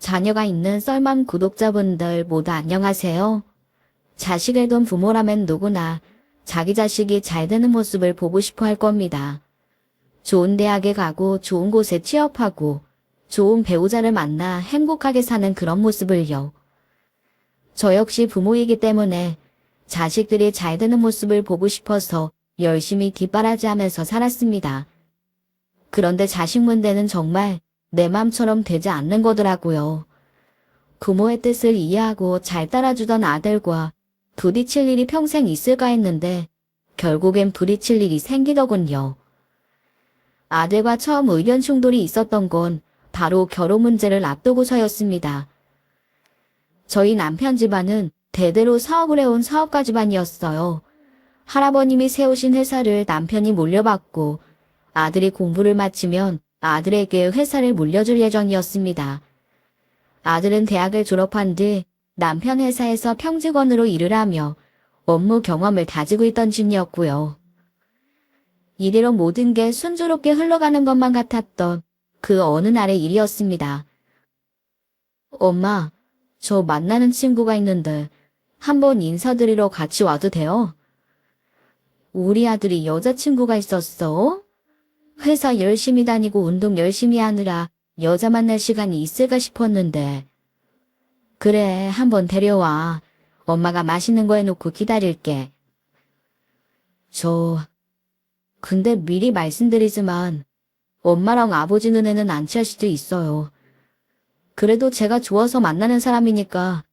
자녀가 있는 썰맘 구독자분들 모두 안녕하세요. 자식을 둔 부모라면 누구나 자기 자식이 잘 되는 모습을 보고 싶어 할 겁니다. 좋은 대학에 가고 좋은 곳에 취업하고 좋은 배우자를 만나 행복하게 사는 그런 모습을요. 저 역시 부모이기 때문에 자식들이 잘 되는 모습을 보고 싶어서 열심히 뒷바라지하면서 살았습니다. 그런데 자식 문제는 정말 내 맘처럼 되지 않는 거더라고요. 부모의 뜻을 이해하고 잘 따라주던 아들과 부딪힐 일이 평생 있을까 했는데 결국엔 부딪힐 일이 생기더군요. 아들과 처음 의견 충돌이 있었던 건 바로 결혼 문제를 앞두고서였습니다. 저희 남편 집안은 대대로 사업을 해온 사업가 집안이었어요. 할아버님이 세우신 회사를 남편이 물려받고 아들이 공부를 마치면 아들에게 회사를 물려줄 예정이었습니다. 아들은 대학을 졸업한 뒤 남편 회사에서 평직원으로 일을 하며 업무 경험을 다지고 있던 중이었고요. 이대로 모든 게 순조롭게 흘러가는 것만 같았던 그 어느 날의 일이었습니다. 엄마, 저 만나는 친구가 있는데 한번 인사드리러 같이 와도 돼요? 우리 아들이 여자친구가 있었어? 회사 열심히 다니고 운동 열심히 하느라 여자 만날 시간이 있을까 싶었는데. 그래, 한번 데려와. 엄마가 맛있는 거 해놓고 기다릴게. 근데 미리 말씀드리지만 엄마랑 아버지 눈에는 안 찰 수도 있어요. 그래도 제가 좋아서 만나는 사람이니까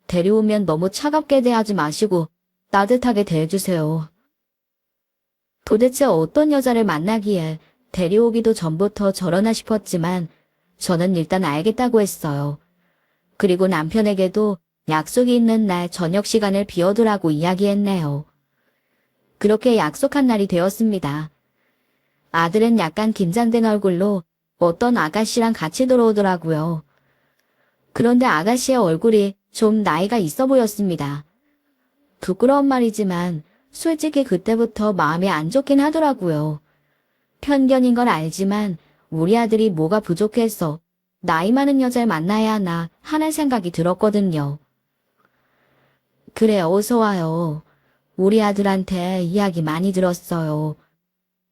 데려오면 너무 차갑게 대하지 마시고 따뜻하게 대해주세요. 도대체 어떤 여자를 만나기에 데려오기도 전부터 저러나 싶었지만 저는 일단 알겠다고 했어요. 그리고 남편에게도 약속이 있는 날 저녁 시간을 비워두라고 이야기했네요. 그렇게 약속한 날이 되었습니다. 아들은 약간 긴장된 얼굴로 어떤 아가씨랑 같이 들어오더라고요. 그런데 아가씨의 얼굴이 좀 나이가 있어 보였습니다. 부끄러운 말이지만 솔직히 그때부터 마음이 안 좋긴 하더라고요. 편견인 걸 알지만 우리 아들이 뭐가 부족해서 나이 많은 여자를 만나야 하나 하는 생각이 들었거든요. 그래, 어서 와요. 우리 아들한테 이야기 많이 들었어요.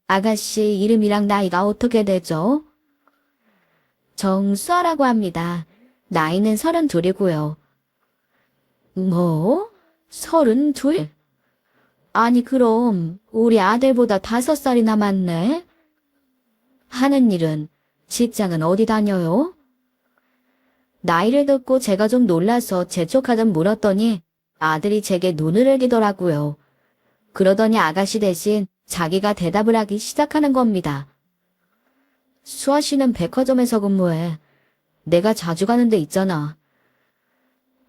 아가씨 이름이랑 나이가 어떻게 되죠? 정수아라고 합니다. 나이는 32이고요. 뭐? 32? 아니 그럼 우리 아들보다 5살이나 많네? 하는 일은, 직장은 어디 다녀요? 나이를 듣고 제가 좀 놀라서 재촉하듯 물었더니 아들이 제게 눈을 흘기더라고요. 그러더니 아가씨 대신 자기가 대답을 하기 시작하는 겁니다. 수아 씨는 백화점에서 근무해. 내가 자주 가는 데 있잖아.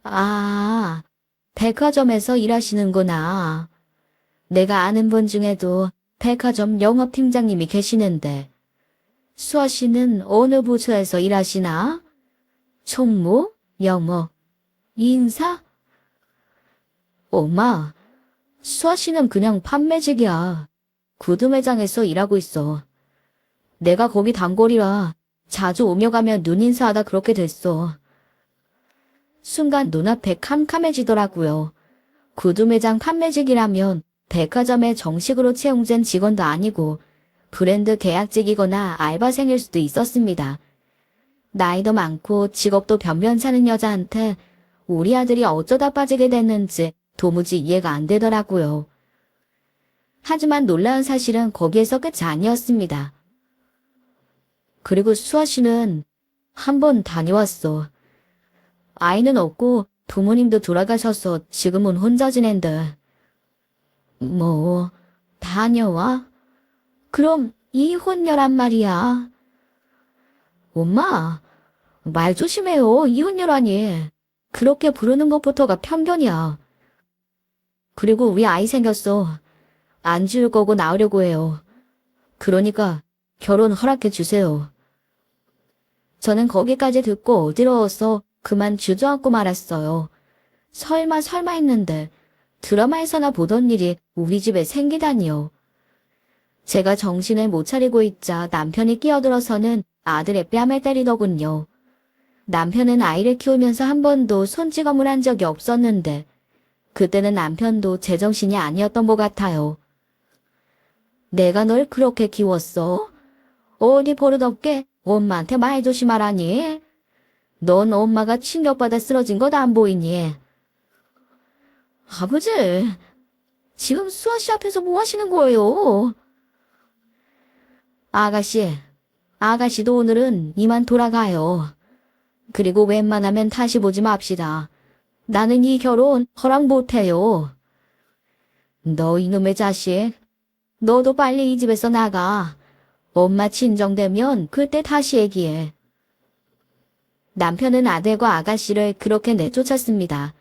아, 백화점에서 일하시는구나. 내가 아는 분 중에도 백화점 영업팀장님이 계시는데. 수아 씨는 어느 부서에서 일하시나? 총무? 영업? 인사? 엄마, 수아 씨는 그냥 판매직이야. 구두 매장에서 일하고 있어. 내가 거기 단골이라 자주 오며 가며 눈인사하다 그렇게 됐어. 순간 눈앞에 캄캄해지더라고요. 구두 매장 판매직이라면 백화점에 정식으로 채용된 직원도 아니고 브랜드 계약직이거나 알바생일 수도 있었습니다. 나이도 많고 직업도 변변찮은 여자한테 우리 아들이 어쩌다 빠지게 됐는지 도무지 이해가 안 되더라고요. 하지만 놀라운 사실은 거기에서 끝이 아니었습니다. 그리고 수아 씨는 한 번 다녀왔어. 아이는 없고 부모님도 돌아가셔서 지금은 혼자 지낸대. 뭐, 다녀와? 그럼 이혼녀란 말이야. 엄마, 말 조심해요. 이혼녀라니. 그렇게 부르는 것부터가 편견이야. 그리고 우리 아이 생겼어. 안 지울 거고 낳으려고 해요. 그러니까 결혼 허락해 주세요. 저는 거기까지 듣고 어지러워서 그만 주저앉고 말았어요. 설마 했는데 드라마에서나 보던 일이 우리 집에 생기다니요. 제가 정신을 못 차리고 있자 남편이 끼어들어서는 아들의 뺨을 때리더군요. 남편은 아이를 키우면서 한 번도 손찌검을 한 적이 없었는데 그때는 남편도 제정신이 아니었던 것 같아요. 내가 널 그렇게 키웠어? 어디 버릇없게 엄마한테 말 조심하라니? 넌 엄마가 충격받아 쓰러진 것 안 보이니? 아버지, 지금 수아 씨 앞에서 뭐 하시는 거예요? 아가씨도 오늘은 이만 돌아가요. 그리고 웬만하면 다시 보지 맙시다. 나는 이 결혼 허락 못해요. 너 이놈의 자식, 너도 빨리 이 집에서 나가. 엄마 진정되면 그때 다시 얘기해. 남편은 아들과 아가씨를 그렇게 내쫓았습니다.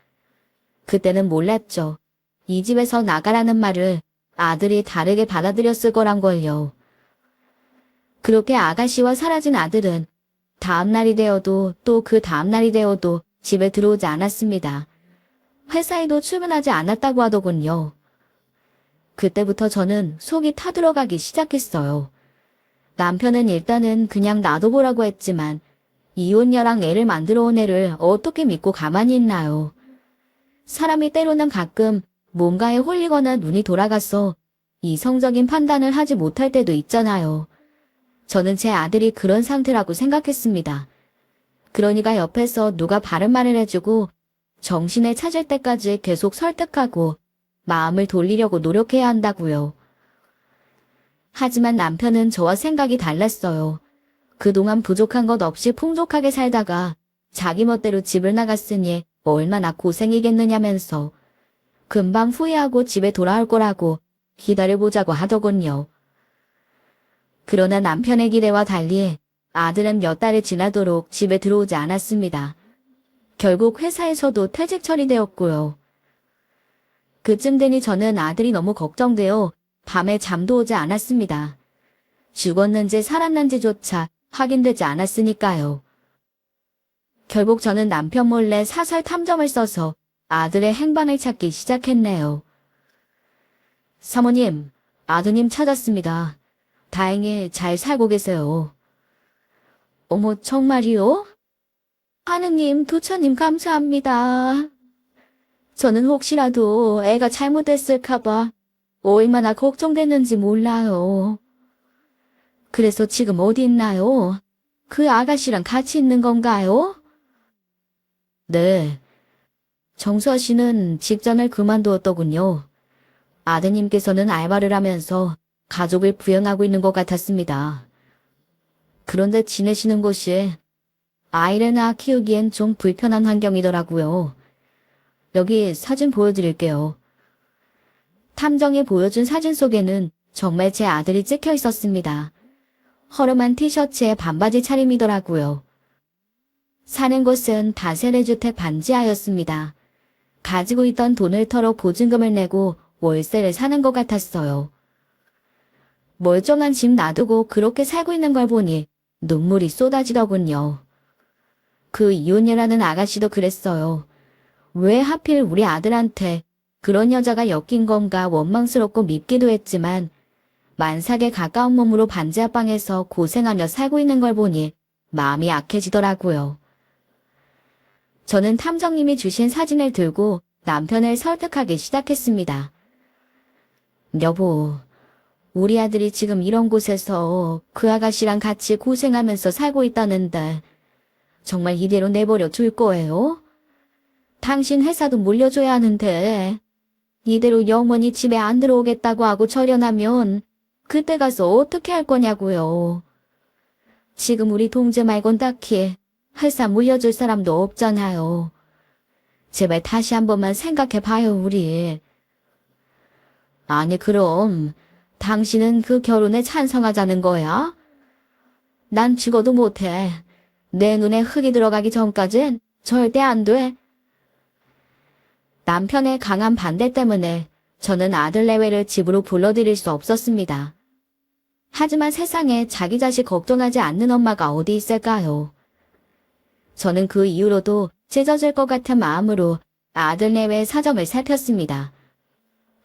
그때는 몰랐죠. 이 집에서 나가라는 말을 아들이 다르게 받아들였을 거란 걸요. 그렇게 아가씨와 사라진 아들은 다음 날이 되어도 또 그 다음 날이 되어도 집에 들어오지 않았습니다. 회사에도 출근하지 않았다고 하더군요. 그때부터 저는 속이 타들어가기 시작했어요. 남편은 일단은 그냥 놔둬보라고 했지만 이혼녀랑 애를 만들어 온 애를 어떻게 믿고 가만히 있나요? 사람이 때로는 가끔 뭔가에 홀리거나 눈이 돌아가서 이성적인 판단을 하지 못할 때도 있잖아요. 저는 제 아들이 그런 상태라고 생각했습니다. 그러니까 옆에서 누가 바른 말을 해주고 정신을 찾을 때까지 계속 설득하고 마음을 돌리려고 노력해야 한다고요. 하지만 남편은 저와 생각이 달랐어요. 그동안 부족한 것 없이 풍족하게 살다가 자기 멋대로 집을 나갔으니 얼마나 고생이겠느냐면서 금방 후회하고 집에 돌아올 거라고 기다려보자고 하더군요. 그러나 남편의 기대와 달리 아들은 몇 달이 지나도록 집에 들어오지 않았습니다. 결국 회사에서도 퇴직 처리되었고요. 그쯤 되니 저는 아들이 너무 걱정되어 밤에 잠도 오지 않았습니다. 죽었는지 살았는지조차 확인되지 않았으니까요. 결국 저는 남편 몰래 사설 탐정을 써서 아들의 행방을 찾기 시작했네요. 사모님, 아드님 찾았습니다. 다행히 잘 살고 계세요. 어머, 정말이요? 하느님, 부처님 감사합니다. 저는 혹시라도 애가 잘못됐을까봐 얼마나 걱정됐는지 몰라요. 그래서 지금 어디 있나요? 그 아가씨랑 같이 있는 건가요? 네. 정수아 씨는 직장을 그만두었더군요. 아드님께서는 알바를 하면서 가족을 부양하고 있는 것 같았습니다. 그런데 지내시는 곳이 아이를 낳아 키우기엔 좀 불편한 환경이더라고요. 여기 사진 보여드릴게요. 탐정이 보여준 사진 속에는 정말 제 아들이 찍혀 있었습니다. 허름한 티셔츠에 반바지 차림이더라고요. 사는 곳은 다세대주택 반지하였습니다. 가지고 있던 돈을 털어 보증금을 내고 월세를 사는 것 같았어요. 멀쩡한 집 놔두고 그렇게 살고 있는 걸 보니 눈물이 쏟아지더군요. 그 이혼녀라는 아가씨도 그랬어요. 왜 하필 우리 아들한테 그런 여자가 엮인 건가 원망스럽고 밉기도 했지만 만삭에 가까운 몸으로 반지하방에서 고생하며 살고 있는 걸 보니 마음이 악해지더라고요. 저는 탐정님이 주신 사진을 들고 남편을 설득하기 시작했습니다. 여보, 우리 아들이 지금 이런 곳에서 그 아가씨랑 같이 고생하면서 살고 있다는데 정말 이대로 내버려 둘 거예요? 당신 회사도 물려줘야 하는데 이대로 영원히 집에 안 들어오겠다고 하고 절연하면 그때 가서 어떻게 할 거냐고요. 지금 우리 동재 말곤 딱히 회사 물려줄 사람도 없잖아요. 제발 다시 한 번만 생각해봐요, 우리. 아니, 그럼 당신은 그 결혼에 찬성하자는 거야? 난 죽어도 못해. 내 눈에 흙이 들어가기 전까진 절대 안 돼. 남편의 강한 반대 때문에 저는 아들 내외를 집으로 불러들일 수 없었습니다. 하지만 세상에 자기 자식 걱정하지 않는 엄마가 어디 있을까요? 저는 그 이후로도 찢어질 것 같은 마음으로 아들 내외의 사정을 살폈습니다.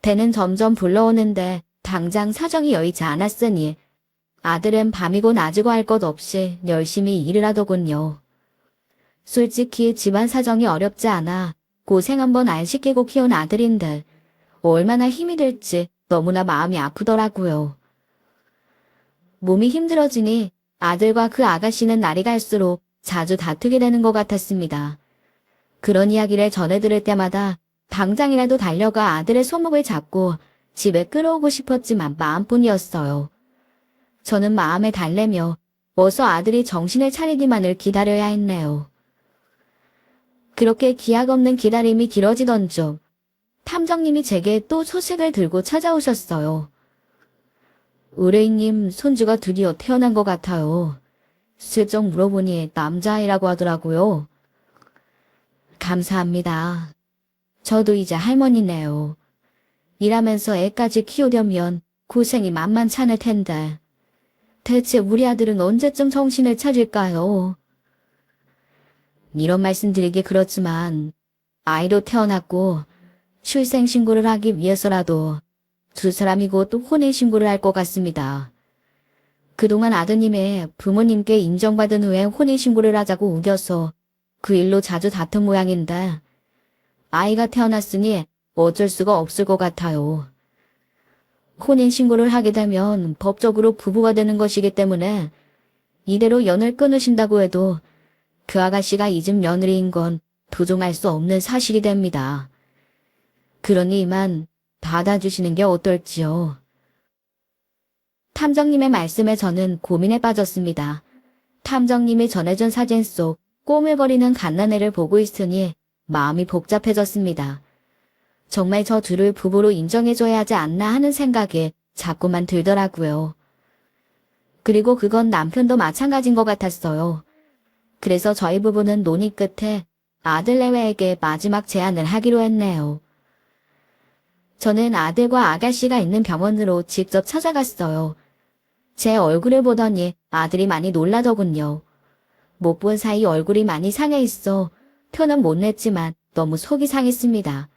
대는 점점 불러오는데 당장 사정이 여의지 않았으니 아들은 밤이고 낮이고 할 것 없이 열심히 일을 하더군요. 솔직히 집안 사정이 어렵지 않아 고생 한번 안 시키고 키운 아들인데 얼마나 힘이 들지 너무나 마음이 아프더라고요. 몸이 힘들어지니 아들과 그 아가씨는 날이 갈수록 자주 다투게 되는 것 같았습니다. 그런 이야기를 전해 들을 때마다 당장이라도 달려가 아들의 손목을 잡고 집에 끌어오고 싶었지만 마음뿐이었어요. 저는 마음에 달래며 어서 아들이 정신을 차리기만을 기다려야 했네요. 그렇게 기약 없는 기다림이 길어지던 중 탐정님이 제게 또 소식을 들고 찾아오셨어요. 의뢰인님 손주가 드디어 태어난 것 같아요. 슬쩍 물어보니 남자아이라고 하더라고요. 감사합니다. 저도 이제 할머니네요. 일하면서 애까지 키우려면 고생이 만만찮을 텐데. 대체 우리 아들은 언제쯤 정신을 차릴까요? 이런 말씀 드리기 그렇지만 아이로 태어났고 출생신고를 하기 위해서라도 두 사람이 곧 혼인신고를 할 것 같습니다. 그동안 아드님의 부모님께 인정받은 후에 혼인신고를 하자고 우겨서 그 일로 자주 다툰 모양인데 아이가 태어났으니 어쩔 수가 없을 것 같아요. 혼인신고를 하게 되면 법적으로 부부가 되는 것이기 때문에 이대로 연을 끊으신다고 해도 그 아가씨가 이 집 며느리인 건 부정할 수 없는 사실이 됩니다. 그러니 이만 받아주시는 게 어떨지요. 탐정님의 말씀에 저는 고민에 빠졌습니다. 탐정님이 전해준 사진 속 꼬물거리는 갓난애를 보고 있으니 마음이 복잡해졌습니다. 정말 저 둘을 부부로 인정해줘야 하지 않나 하는 생각에 자꾸만 들더라고요. 그리고 그건 남편도 마찬가지인 것 같았어요. 그래서 저희 부부는 논의 끝에 아들 내외에게 마지막 제안을 하기로 했네요. 저는 아들과 아가씨가 있는 병원으로 직접 찾아갔어요. 제 얼굴을 보더니 아들이 많이 놀라더군요. 못 본 사이 얼굴이 많이 상해 있어 표는 못 냈지만 너무 속이 상했습니다.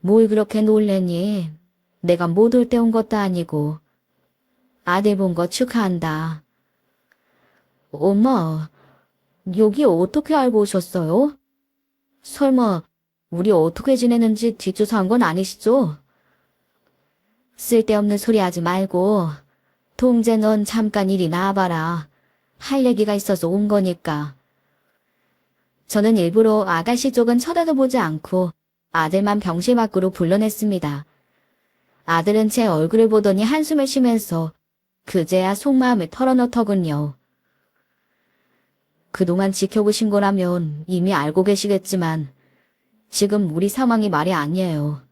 뭘 그렇게 놀래니? 내가 못 올 때 온 것도 아니고. 아들 본 거 축하한다. 엄마, 여기 어떻게 알고 오셨어요? 설마 우리 어떻게 지내는지 뒷조사한 건 아니시죠? 쓸데없는 소리 하지 말고 동재 넌 잠깐 이리 나와봐라. 할 얘기가 있어서 온 거니까. 저는 일부러 아가씨 쪽은 쳐다도 보지 않고 아들만 병실 밖으로 불러냈습니다. 아들은 제 얼굴을 보더니 한숨을 쉬면서 그제야 속마음을 털어놓더군요. 그동안 지켜보신 거라면 이미 알고 계시겠지만 지금 우리 상황이 말이 아니에요.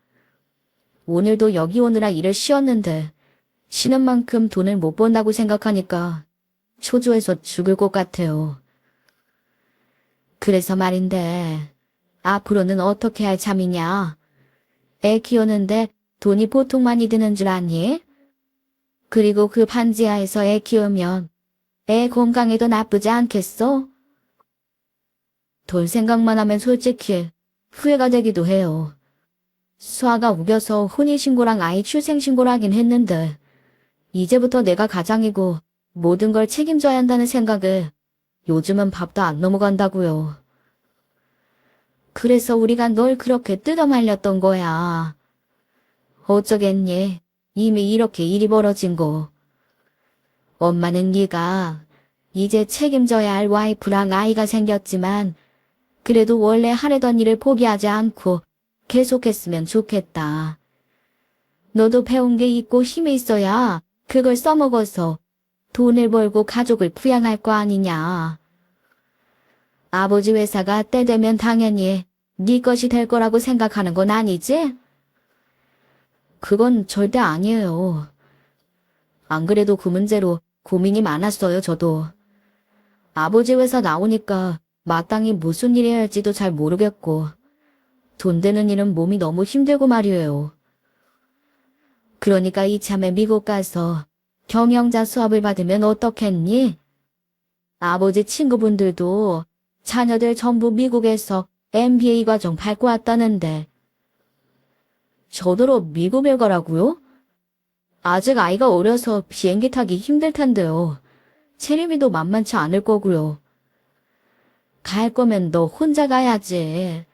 오늘도 여기 오느라 일을 쉬었는데 쉬는 만큼 돈을 못 번다고 생각하니까 초조해서 죽을 것 같아요. 그래서 말인데 앞으로는 어떻게 할 참이냐? 애 키우는데 돈이 보통 많이 드는 줄 아니? 그리고 그 반지하에서 애 키우면 애 건강에도 나쁘지 않겠어? 돈 생각만 하면 솔직히 후회가 되기도 해요. 수아가 우겨서 혼인신고랑 아이 출생신고를 하긴 했는데 이제부터 내가 가장이고 모든 걸 책임져야 한다는 생각을 요즘은 밥도 안 넘어간다고요. 그래서 우리가 널 그렇게 뜯어말렸던 거야. 어쩌겠니? 이미 이렇게 일이 벌어진 거. 엄마는 네가 이제 책임져야 할 와이프랑 아이가 생겼지만 그래도 원래 하려던 일을 포기하지 않고 계속했으면 좋겠다. 너도 배운 게 있고 힘이 있어야 그걸 써먹어서 돈을 벌고 가족을 부양할 거 아니냐. 아버지 회사가 때 되면 당연히 네 것이 될 거라고 생각하는 건 아니지? 그건 절대 아니에요. 안 그래도 그 문제로 고민이 많았어요, 저도. 아버지 회사 나오니까 마땅히 무슨 일 해야 할지도 잘 모르겠고 돈 되는 일은 몸이 너무 힘들고 말이에요. 그러니까 이참에 미국 가서 경영자 수업을 받으면 어떻겠니? 아버지 친구분들도 자녀들 전부 미국에서 MBA 과정 밟고 왔다는데 저더러 미국에 가라고요? 아직 아이가 어려서 비행기 타기 힘들 텐데요. 체리비도 만만치 않을 거고요. 갈 거면 너 혼자 가야지.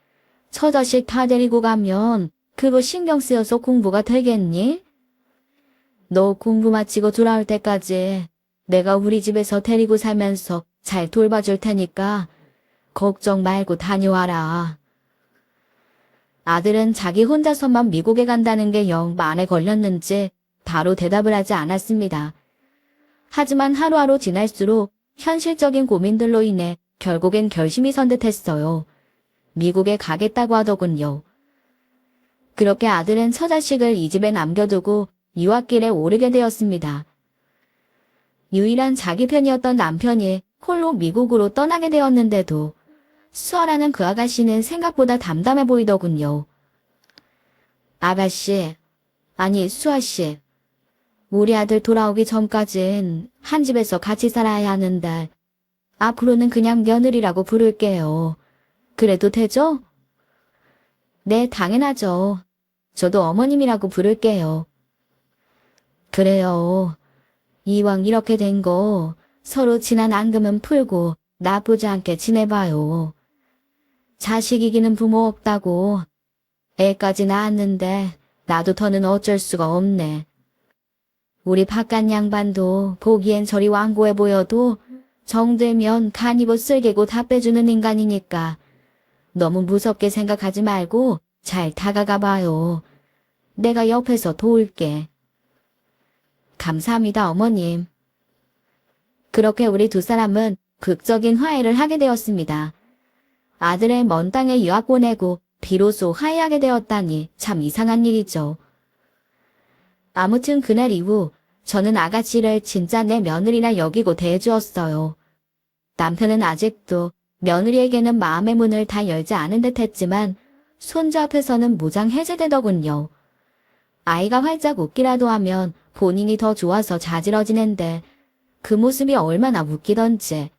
저 자식 다 데리고 가면 그거 신경 쓰여서 공부가 되겠니? 너 공부 마치고 돌아올 때까지 내가 우리 집에서 데리고 살면서 잘 돌봐줄 테니까 걱정 말고 다녀와라. 아들은 자기 혼자서만 미국에 간다는 게 영 마음에 걸렸는지 바로 대답을 하지 않았습니다. 하지만 하루하루 지날수록 현실적인 고민들로 인해 결국엔 결심이 선 듯했어요. 미국에 가겠다고 하더군요. 그렇게 아들은 처자식을 이 집에 남겨두고 유학길에 오르게 되었습니다. 유일한 자기 편이었던 남편이 홀로 미국으로 떠나게 되었는데도 수아라는 그 아가씨는 생각보다 담담해 보이더군요. 아가씨, 아니 수아씨, 우리 아들 돌아오기 전까진 한 집에서 같이 살아야 하는데 앞으로는 그냥 며느리라고 부를게요. 그래도 되죠? 네, 당연하죠. 저도 어머님이라고 부를게요. 그래요. 이왕 이렇게 된 거 서로 지난 앙금은 풀고 나쁘지 않게 지내봐요. 자식 이기는 부모 없다고. 애까지 낳았는데 나도 더는 어쩔 수가 없네. 우리 바깥 양반도 보기엔 저리 완고해 보여도 정되면 간이고 쓸개고 다 빼주는 인간이니까 너무 무섭게 생각하지 말고 잘 다가가 봐요. 내가 옆에서 도울게. 감사합니다, 어머님. 그렇게 우리 두 사람은 극적인 화해를 하게 되었습니다. 아들의 먼 땅에 유학 보내고 비로소 화해하게 되었다니 참 이상한 일이죠. 아무튼 그날 이후 저는 아가씨를 진짜 내 며느리나 여기고 대해주었어요. 남편은 아직도 며느리에게는 마음의 문을 다 열지 않은 듯 했지만 손주 앞에서는 무장 해제되더군요. 아이가 활짝 웃기라도 하면 본인이 더 좋아서 자지러지는데 그 모습이 얼마나 웃기던지.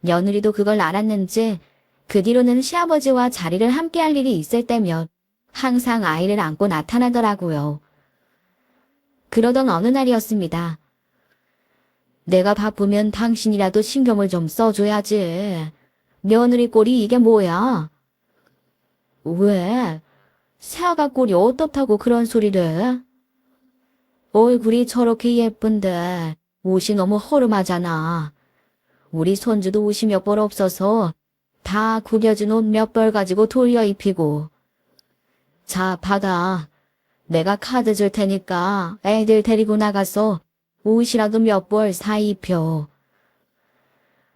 며느리도 그걸 알았는지 그 뒤로는 시아버지와 자리를 함께 할 일이 있을 때면 항상 아이를 안고 나타나더라고요. 그러던 어느 날이었습니다. 내가 바쁘면 당신이라도 신경을 좀 써줘야지. 며느리 꼴이 이게 뭐야? 왜? 새아가 꼴이 어떻다고 그런 소리를? 얼굴이 저렇게 예쁜데 옷이 너무 허름하잖아. 우리 손주도 옷이 몇 벌 없어서 다 구겨진 옷 몇 벌 가지고 돌려 입히고. 자, 받아. 내가 카드 줄 테니까 애들 데리고 나가서 옷이라도 몇 벌 사 입혀.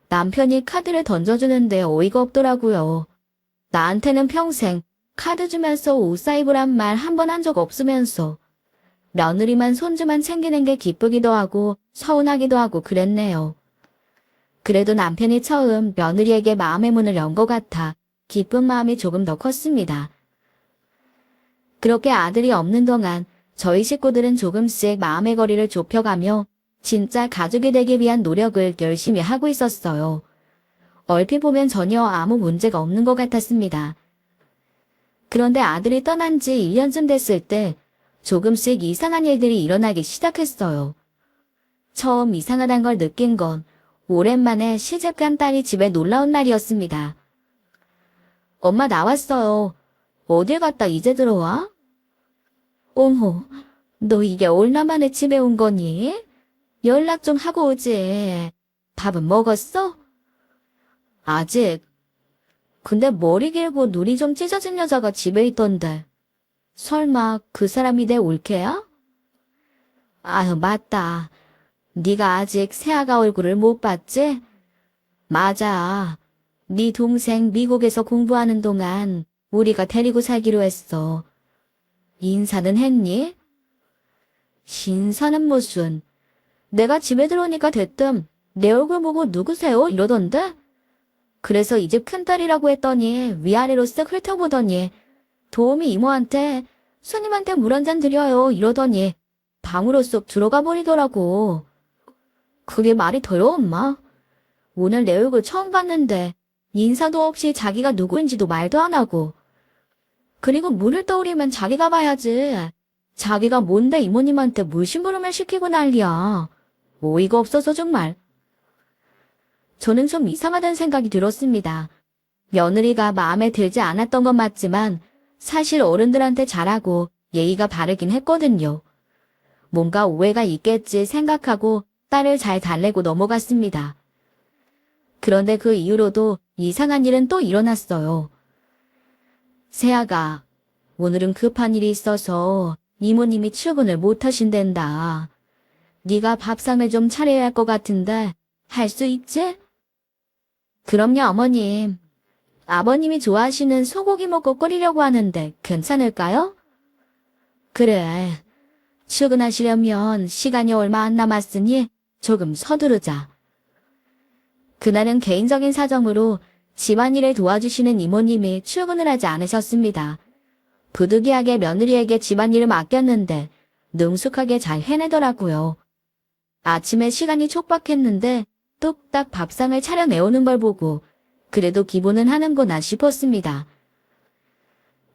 남편이 카드를 던져주는데 어이가 없더라고요. 나한테는 평생 카드 주면서 옷 사 입으란 말 한 번 한 적 없으면서 며느리만 손주만 챙기는 게 기쁘기도 하고 서운하기도 하고 그랬네요. 그래도 남편이 처음 며느리에게 마음의 문을 연 것 같아 기쁜 마음이 조금 더 컸습니다. 그렇게 아들이 없는 동안 저희 식구들은 조금씩 마음의 거리를 좁혀가며 진짜 가족이 되기 위한 노력을 열심히 하고 있었어요. 얼핏 보면 전혀 아무 문제가 없는 것 같았습니다. 그런데 아들이 떠난 지 1년쯤 됐을 때 조금씩 이상한 일들이 일어나기 시작했어요. 처음 이상하단 걸 느낀 건 오랜만에 시집간 딸이 집에 놀러 온 날이었습니다. 엄마 나왔어요. 어딜 갔다 이제 들어와? 어머, 너 이게 얼마 만에 집에 온 거니? 연락 좀 하고 오지. 밥은 먹었어? 아직. 근데 머리 길고 눈이 좀 찢어진 여자가 집에 있던데. 설마 그 사람이 내 올케야? 아유, 맞다. 네가 아직 새아가 얼굴을 못 봤지? 맞아. 네 동생 미국에서 공부하는 동안 우리가 데리고 살기로 했어. 인사는 했니? 인사는 무슨. 내가 집에 들어오니까 대뜸 내 얼굴 보고 누구세요? 이러던데? 그래서 이 집 큰딸이라고 했더니 위아래로 쓱 훑어보더니 도우미 이모한테 손님한테 물 한 잔 드려요 이러더니 방으로 쏙 들어가 버리더라고. 그게 말이 돼요, 엄마? 오늘 내 얼굴 처음 봤는데 인사도 없이 자기가 누구인지도 말도 안 하고. 그리고 물을 떠오르면 자기가 봐야지. 자기가 뭔데 이모님한테 물심부름을 시키고 난리야. 어이가 없어서 정말. 저는 좀 이상하다는 생각이 들었습니다. 며느리가 마음에 들지 않았던 건 맞지만 사실 어른들한테 잘하고 예의가 바르긴 했거든요. 뭔가 오해가 있겠지 생각하고 딸을 잘 달래고 넘어갔습니다. 그런데 그 이후로도 이상한 일은 또 일어났어요. 세아가, 오늘은 급한 일이 있어서 이모님이 출근을 못 하신댄다. 네가 밥상을 좀 차려야 할 것 같은데 할 수 있지? 그럼요, 어머님. 아버님이 좋아하시는 소고기 먹고 끓이려고 하는데 괜찮을까요? 그래. 출근하시려면 시간이 얼마 안 남았으니 조금 서두르자. 그날은 개인적인 사정으로 집안일을 도와주시는 이모님이 출근을 하지 않으셨습니다. 부득이하게 며느리에게 집안일을 맡겼는데 능숙하게 잘 해내더라고요. 아침에 시간이 촉박했는데 뚝딱 밥상을 차려내오는 걸 보고 그래도 기본은 하는구나 싶었습니다.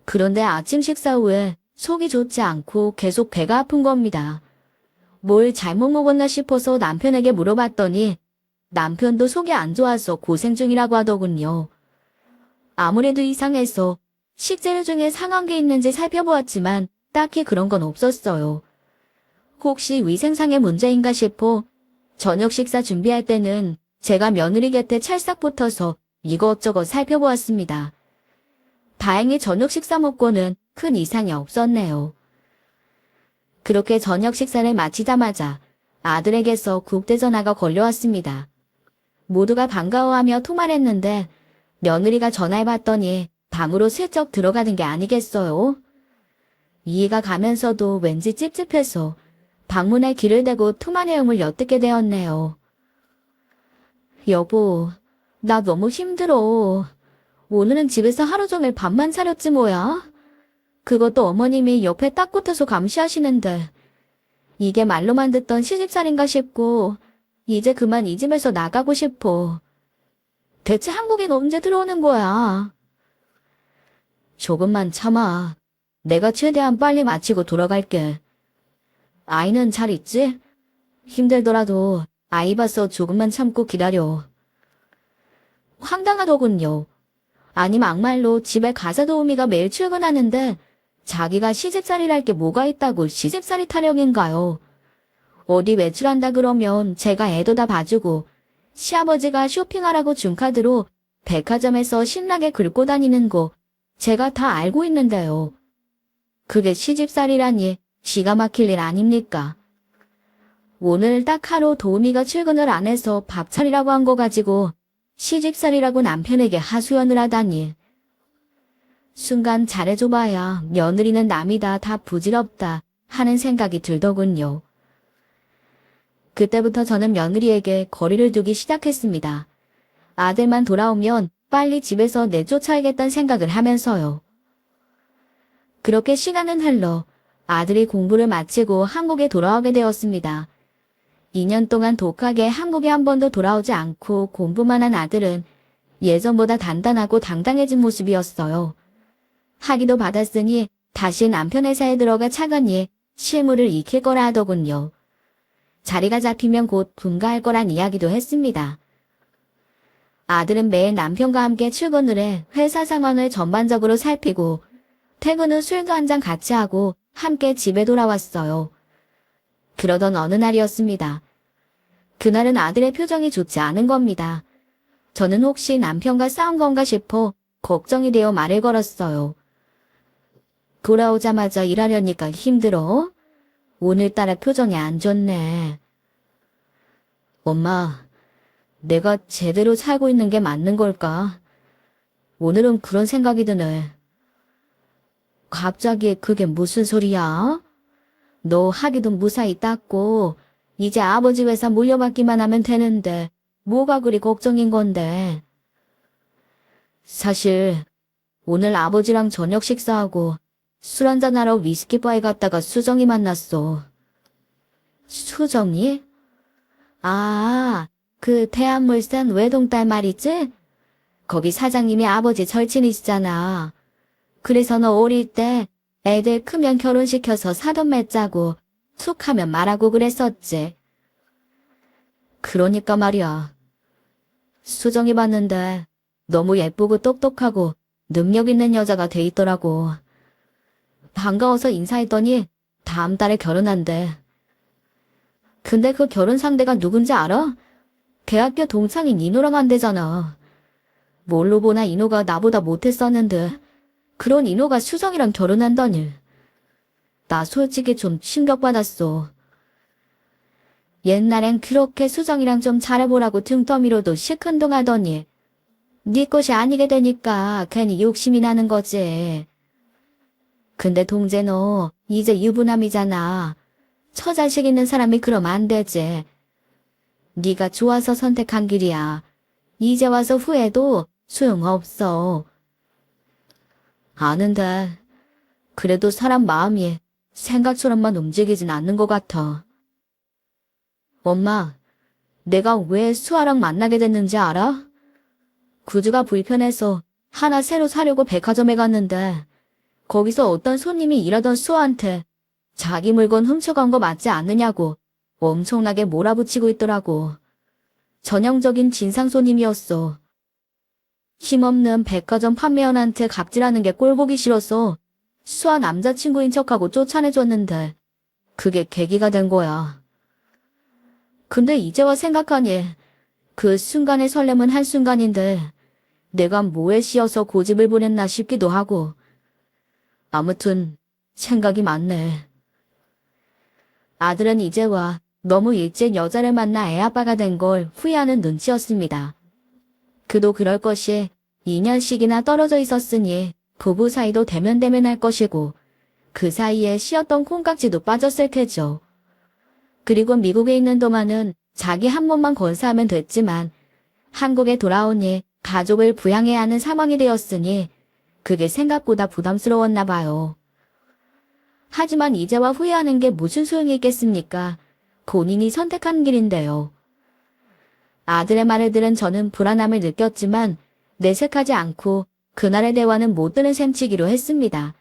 그런데 아침 식사 후에 속이 좋지 않고 계속 배가 아픈 겁니다. 뭘 잘못 먹었나 싶어서 남편에게 물어봤더니 남편도 속이 안 좋아서 고생 중이라고 하더군요. 아무래도 이상해서 식재료 중에 상한 게 있는지 살펴보았지만 딱히 그런 건 없었어요. 혹시 위생상의 문제인가 싶어 저녁 식사 준비할 때는 제가 며느리 곁에 찰싹 붙어서 이것저것 살펴보았습니다. 다행히 저녁 식사 먹고는 큰 이상이 없었네요. 그렇게 저녁 식사를 마치자마자 아들에게서 국대전화가 걸려왔습니다. 모두가 반가워하며 통화를 했는데 며느리가 전화해봤더니 방으로 슬쩍 들어가는 게 아니겠어요? 이해가 가면서도 왠지 찝찝해서 방문에 귀를 대고 통화 내용을 엿듣게 되었네요. 여보, 나 너무 힘들어. 오늘은 집에서 하루 종일 밥만 차렸지 뭐야? 그것도 어머님이 옆에 딱 붙어서 감시하시는데 이게 말로만 듣던 시집살인가 싶고 이제 그만 이 집에서 나가고 싶어. 대체 한국엔 언제 들어오는 거야? 조금만 참아. 내가 최대한 빨리 마치고 돌아갈게. 아이는 잘 있지? 힘들더라도 아이 봐서 조금만 참고 기다려. 황당하더군요. 아니 막말로 집에 가사 도우미가 매일 출근하는데 자기가 시집살이랄 게 뭐가 있다고 시집살이 타령인가요? 어디 외출한다 그러면 제가 애도 다 봐주고 시아버지가 쇼핑하라고 준 카드로 백화점에서 신나게 긁고 다니는 거 제가 다 알고 있는데요. 그게 시집살이라니 기가 막힐 일 아닙니까? 오늘 딱 하루 도우미가 출근을 안 해서 밥 차리라고 한 거 가지고 시집살이라고 남편에게 하소연을 하다니. 순간 잘해줘봐야 며느리는 남이다 다 부질없다 하는 생각이 들더군요. 그때부터 저는 며느리에게 거리를 두기 시작했습니다. 아들만 돌아오면 빨리 집에서 내쫓아야겠다는 생각을 하면서요. 그렇게 시간은 흘러 아들이 공부를 마치고 한국에 돌아오게 되었습니다. 2년 동안 독하게 한국에 한 번도 돌아오지 않고 공부만 한 아들은 예전보다 단단하고 당당해진 모습이었어요. 학위도 받았으니 다시 남편 회사에 들어가 차근히 실무를 익힐 거라 하더군요. 자리가 잡히면 곧 분가할 거란 이야기도 했습니다. 아들은 매일 남편과 함께 출근을 해 회사 상황을 전반적으로 살피고 퇴근 후 술도 한잔 같이 하고 함께 집에 돌아왔어요. 그러던 어느 날이었습니다. 그날은 아들의 표정이 좋지 않은 겁니다. 저는 혹시 남편과 싸운 건가 싶어 걱정이 되어 말을 걸었어요. 돌아오자마자 일하려니까 힘들어? 오늘따라 표정이 안 좋네. 엄마, 내가 제대로 살고 있는 게 맞는 걸까? 오늘은 그런 생각이 드네. 갑자기 그게 무슨 소리야? 너 학위도 무사히 땄고 이제 아버지 회사 물려받기만 하면 되는데 뭐가 그리 걱정인 건데. 사실 오늘 아버지랑 저녁 식사하고 술 한잔하러 위스키바에 갔다가 수정이 만났어. 수정이? 아, 그 대한물산 외동딸 말이지? 거기 사장님이 아버지 절친이시잖아. 그래서 너 어릴 때 애들 크면 결혼시켜서 사돈 맺자고 툭 하면 말하고 그랬었지. 그러니까 말이야. 수정이 봤는데 너무 예쁘고 똑똑하고 능력 있는 여자가 돼 있더라고. 반가워서 인사했더니 다음 달에 결혼한대. 근데 그 결혼 상대가 누군지 알아? 대학교 동창인 인호랑 한대잖아. 뭘로 보나 인호가 나보다 못했었는데 그런 인호가 수정이랑 결혼한다니. 나 솔직히 좀 충격받았어. 옛날엔 그렇게 수정이랑 좀 잘해보라고 등 떠밀어도 시큰둥하더니 네 것이 아니게 되니까 괜히 욕심이 나는 거지. 근데 동재 너 이제 유부남이잖아. 처자식 있는 사람이 그러면 안 되지. 네가 좋아서 선택한 길이야. 이제 와서 후회도 소용없어. 아는데 그래도 사람 마음이 생각처럼만 움직이진 않는 것 같아. 엄마, 내가 왜 수아랑 만나게 됐는지 알아? 구두가 불편해서 하나 새로 사려고 백화점에 갔는데 거기서 어떤 손님이 일하던 수아한테 자기 물건 훔쳐간 거 맞지 않느냐고 엄청나게 몰아붙이고 있더라고. 전형적인 진상 손님이었어. 힘없는 백화점 판매원한테 갑질하는 게 꼴보기 싫어서 수아 남자친구인 척하고 쫓아내줬는데 그게 계기가 된 거야. 근데 이제 와 생각하니 그 순간의 설렘은 한순간인데 내가 뭐에 씌어서 고집을 부렸나 싶기도 하고. 아무튼 생각이 많네. 아들은 이제 와 너무 일찍 여자를 만나 애아빠가 된 걸 후회하는 눈치였습니다. 그도 그럴 것이 2년씩이나 떨어져 있었으니 부부 사이도 대면대면할 것이고 그 사이에 씌었던 콩깍지도 빠졌을 테죠. 그리고 미국에 있는 동안은 자기 한 몸만 건사하면 됐지만 한국에 돌아오니 가족을 부양해야 하는 상황이 되었으니 그게 생각보다 부담스러웠나 봐요. 하지만 이제와 후회하는 게 무슨 소용이 있겠습니까? 본인이 선택한 길인데요. 아들의 말을 들은 저는 불안함을 느꼈지만 내색하지 않고 그날의 대화는 못 들은 셈치기로 했습니다.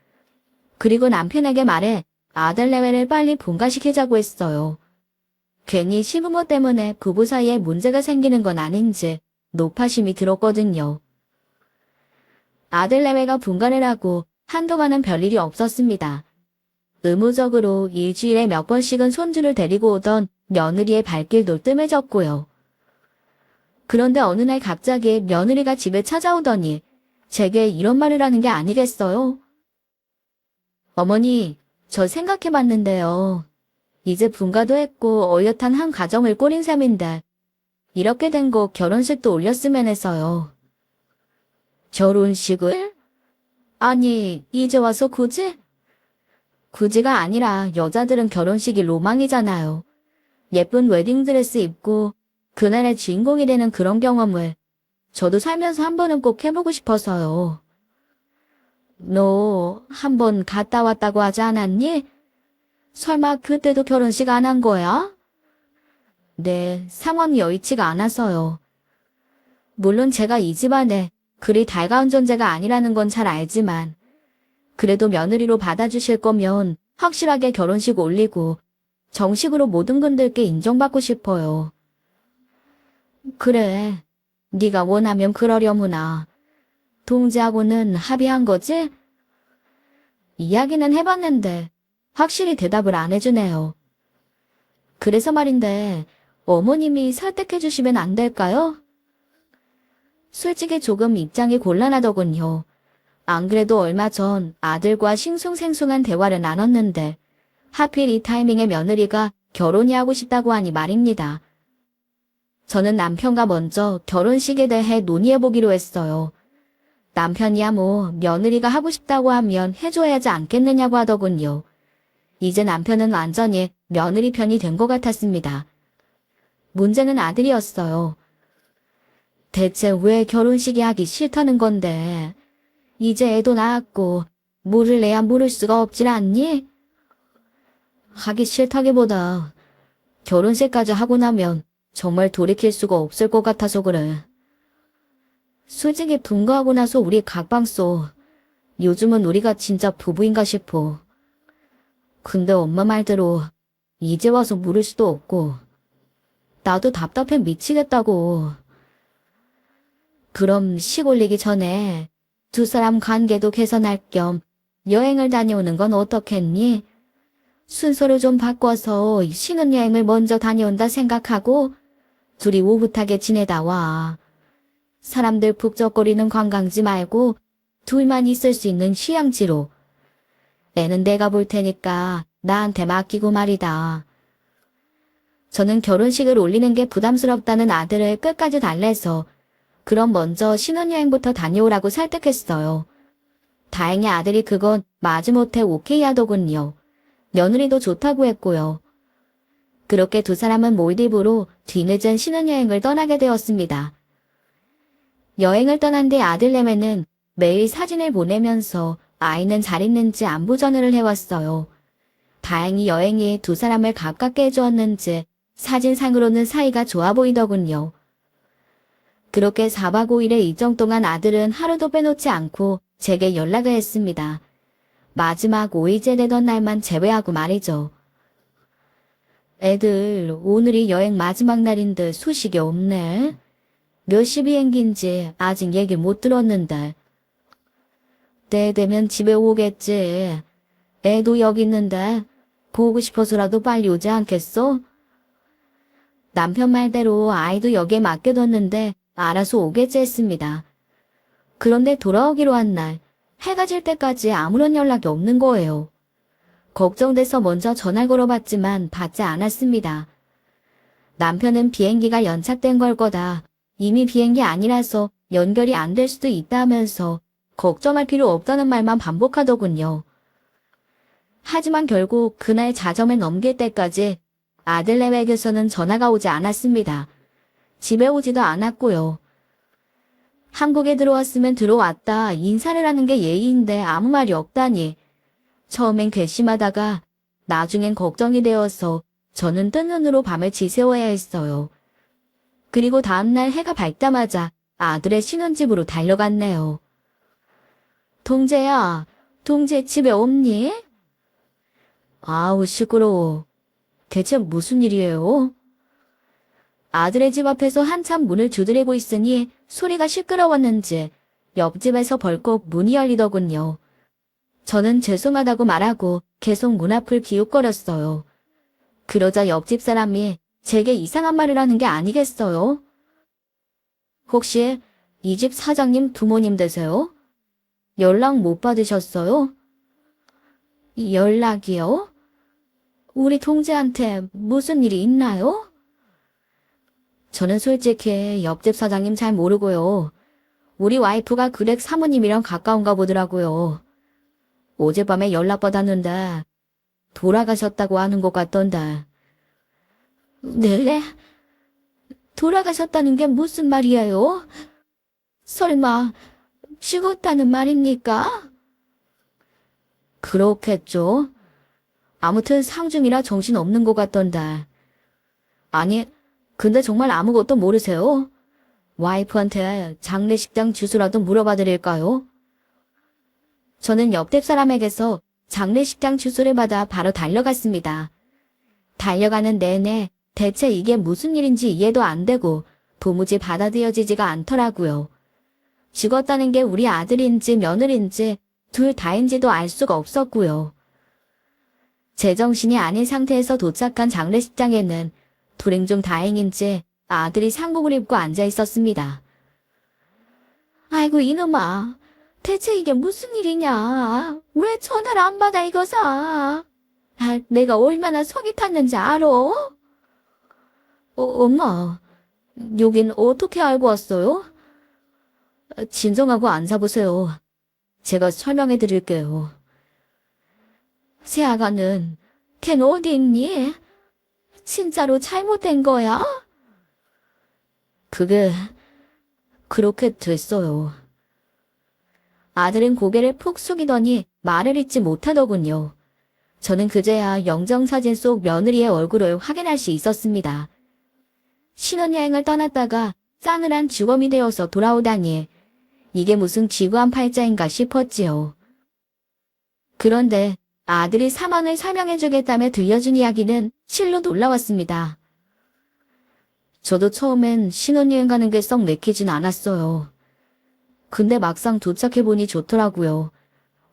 그리고 남편에게 말해 아들 내외를 빨리 분가시키자고 했어요. 괜히 시부모 때문에 부부 사이에 문제가 생기는 건 아닌지 노파심이 들었거든요. 아들 내외가 분가를 하고 한동안은 별일이 없었습니다. 의무적으로 일주일에 몇 번씩은 손주를 데리고 오던 며느리의 발길도 뜸해졌고요. 그런데 어느 날 갑자기 며느리가 집에 찾아오더니 제게 이런 말을 하는 게 아니겠어요? 어머니, 저 생각해봤는데요. 이제 분가도 했고 어엿한 한 가정을 꾸린 셈인데 이렇게 된 거 결혼식도 올렸으면 해서요. 결혼식을? 아니, 이제 와서 굳이? 굳이가 아니라 여자들은 결혼식이 로망이잖아요. 예쁜 웨딩드레스 입고 그날의 주인공이 되는 그런 경험을 저도 살면서 한 번은 꼭 해보고 싶어서요. 너 한 번 갔다 왔다고 하지 않았니? 설마 그때도 결혼식 안 한 거야? 네, 상황이 여의치가 않아서요. 물론 제가 이 집안에 그리 달가운 존재가 아니라는 건 잘 알지만 그래도 며느리로 받아주실 거면 확실하게 결혼식 올리고 정식으로 모든 분들께 인정받고 싶어요. 그래, 네가 원하면 그러려무나. 동지하고는 합의한 거지? 이야기는 해봤는데 확실히 대답을 안 해주네요. 그래서 말인데 어머님이 설득해 주시면 안 될까요? 솔직히 조금 입장이 곤란하더군요. 안 그래도 얼마 전 아들과 싱숭생숭한 대화를 나눴는데 하필 이 타이밍에 며느리가 결혼이 하고 싶다고 하니 말입니다. 저는 남편과 먼저 결혼식에 대해 논의해보기로 했어요. 남편이야 뭐 며느리가 하고 싶다고 하면 해줘야 하지 않겠느냐고 하더군요. 이제 남편은 완전히 며느리 편이 된 것 같았습니다. 문제는 아들이었어요. 대체 왜 결혼식이 하기 싫다는 건데. 이제 애도 낳았고 모를래야 모를 수가 없질 않니? 하기 싫다기보다 결혼식까지 하고 나면 정말 돌이킬 수가 없을 것 같아서 그래. 솔직히 분가하고 나서 우리 각방소 요즘은 우리가 진짜 부부인가 싶어. 근데 엄마 말대로 이제 와서 물을 수도 없고 나도 답답해 미치겠다고. 그럼 식 올리기 전에 두 사람 관계도 개선할 겸 여행을 다녀오는 건 어떻겠니? 순서를 좀 바꿔서 신혼여행을 먼저 다녀온다 생각하고 둘이 오붓하게 지내다 와. 사람들 북적거리는 관광지 말고 둘만 있을 수 있는 휴양지로. 애는 내가 볼 테니까 나한테 맡기고 말이다. 저는 결혼식을 올리는 게 부담스럽다는 아들을 끝까지 달래서 그럼 먼저 신혼여행부터 다녀오라고 설득했어요. 다행히 아들이 그건 마지못해 오케이 하더군요. 며느리도 좋다고 했고요. 그렇게 두 사람은 몰디브로 뒤늦은 신혼여행을 떠나게 되었습니다. 여행을 떠난 뒤 아들내미는 매일 사진을 보내면서 아이는 잘 있는지 안부 전화를 해왔어요. 다행히 여행이 두 사람을 가깝게 해주었는지 사진상으로는 사이가 좋아 보이더군요. 그렇게 4박 5일의 일정 동안 아들은 하루도 빼놓지 않고 제게 연락을 했습니다. 마지막 5일째 되던 날만 제외하고 말이죠. 애들 오늘이 여행 마지막 날인데 소식이 없네. 몇 시 비행기인지 아직 얘기 못 들었는데. 때 되면 집에 오겠지. 애도 여기 있는데 보고 싶어서라도 빨리 오지 않겠어? 남편 말대로 아이도 여기에 맡겨뒀는데 알아서 오겠지 했습니다. 그런데 돌아오기로 한 날 해가 질 때까지 아무런 연락이 없는 거예요. 걱정돼서 먼저 전화를 걸어봤지만 받지 않았습니다. 남편은 비행기가 연착된 걸 거다. 이미 비행기 아니라서 연결이 안 될 수도 있다면서 걱정할 필요 없다는 말만 반복하더군요. 하지만 결국 그날 자정을 넘길 때까지 아들네에게서는 전화가 오지 않았습니다. 집에 오지도 않았고요. 한국에 들어왔으면 들어왔다 인사를 하는 게 예의인데 아무 말이 없다니. 처음엔 괘씸하다가 나중엔 걱정이 되어서 저는 뜬 눈으로 밤을 지새워야 했어요. 그리고 다음날 해가 밝자마자 아들의 신혼집으로 달려갔네요. 동재야, 동재 집에 없니? 아우 시끄러워. 대체 무슨 일이에요? 아들의 집 앞에서 한참 문을 두드리고 있으니 소리가 시끄러웠는지 옆집에서 벌컥 문이 열리더군요. 저는 죄송하다고 말하고 계속 문 앞을 기웃거렸어요. 그러자 옆집 사람이 제게 이상한 말을 하는 게 아니겠어요? 혹시 이 집 사장님 부모님 되세요? 연락 못 받으셨어요? 연락이요? 우리 동재한테 무슨 일이 있나요? 저는 솔직히 옆집 사장님 잘 모르고요. 우리 와이프가 그렉 사모님이랑 가까운가 보더라고요. 어젯밤에 연락받았는데 돌아가셨다고 하는 것 같던데. 네? 돌아가셨다는 게 무슨 말이에요? 설마 죽었다는 말입니까? 그렇겠죠. 아무튼 상중이라 정신 없는 것 같던데. 아니, 근데 정말 아무것도 모르세요? 와이프한테 장례식장 주소라도 물어봐 드릴까요? 저는 옆집 사람에게서 장례식장 주소를 받아 바로 달려갔습니다. 달려가는 내내 대체 이게 무슨 일인지 이해도 안 되고 도무지 받아들여지지가 않더라고요. 죽었다는 게 우리 아들인지 며느리인지 둘 다인지도 알 수가 없었고요. 제정신이 아닌 상태에서 도착한 장례식장에는 불행 중 다행인지 아들이 상복을 입고 앉아 있었습니다. 아이고 이놈아, 대체 이게 무슨 일이냐? 왜 전화를 안 받아 이거사? 내가 얼마나 속이 탔는지 알아? 엄마, 여긴 어떻게 알고 왔어요? 진정하고 앉아보세요. 제가 설명해 드릴게요. 새아가는 걘 어디 있니? 진짜로 잘못된 거야? 그게 그렇게 됐어요. 아들은 고개를 푹 숙이더니 말을 잇지 못하더군요. 저는 그제야 영정사진 속 며느리의 얼굴을 확인할 수 있었습니다. 신혼여행을 떠났다가 싸늘한 주검이 되어서 돌아오다니 이게 무슨 지구한 팔자인가 싶었지요. 그런데 아들이 사망을 설명해주겠다며 들려준 이야기는 실로 놀라웠습니다. 저도 처음엔 신혼여행 가는 게 썩 내키진 않았어요. 근데 막상 도착해보니 좋더라고요.